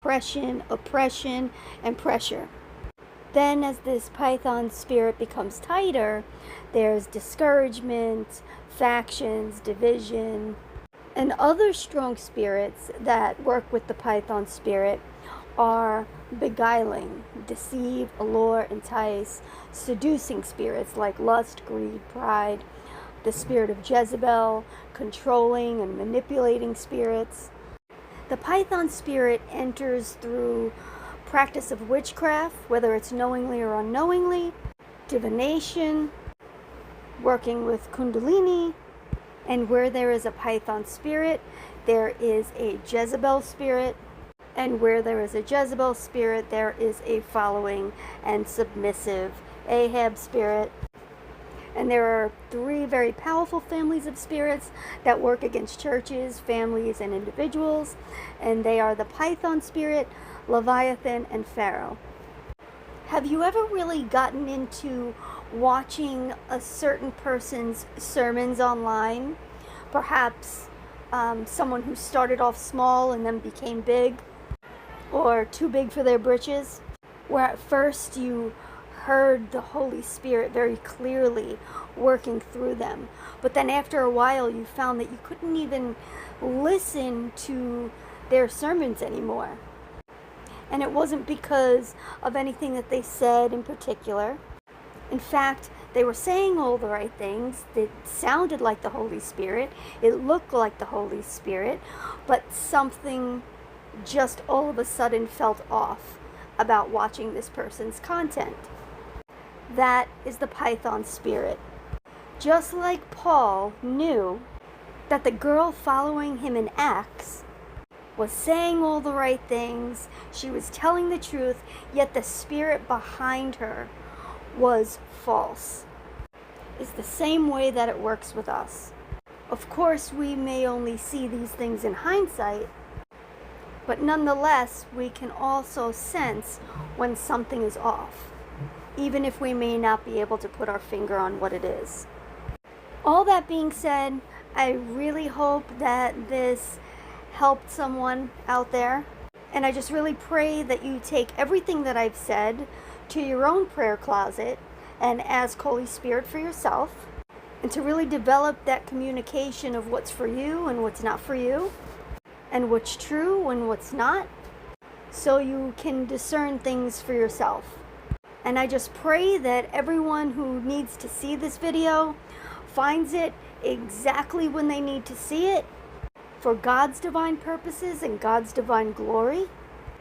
oppression, and pressure. Then as this python spirit becomes tighter, there's discouragement, factions, division, and other strong spirits that work with the python spirit are beguiling, deceive, allure, entice, seducing spirits like lust, greed, pride, the spirit of Jezebel, controlling and manipulating spirits. The python spirit enters through practice of witchcraft, whether it's knowingly or unknowingly, divination, working with kundalini, and where there is a python spirit, there is a Jezebel spirit, and where there is a Jezebel spirit, there is a following and submissive Ahab spirit. And there are 3 very powerful families of spirits that work against churches, families, and individuals. And they are the python spirit, Leviathan, and Pharaoh. Have you ever really gotten into watching a certain person's sermons online? Perhaps someone who started off small and then became big, or too big for their britches, where at first you heard the Holy Spirit very clearly working through them, but then after a while you found that you couldn't even listen to their sermons anymore. And it wasn't because of anything that they said in particular. In fact, they were saying all the right things. It sounded like the Holy Spirit. It looked like the Holy Spirit, but something just all of a sudden felt off about watching this person's content. That is the python spirit. Just like Paul knew that the girl following him in Acts was saying all the right things, she was telling the truth, yet the spirit behind her was false. It's the same way that it works with us. Of course, we may only see these things in hindsight, but nonetheless, we can also sense when something is off, even if we may not be able to put our finger on what it is. All that being said, I really hope that this helped someone out there. And I just really pray that you take everything that I've said to your own prayer closet and ask Holy Spirit for yourself, and to really develop that communication of what's for you and what's not for you, and what's true and what's not, so you can discern things for yourself. And I just pray that everyone who needs to see this video finds it exactly when they need to see it, for God's divine purposes and God's divine glory.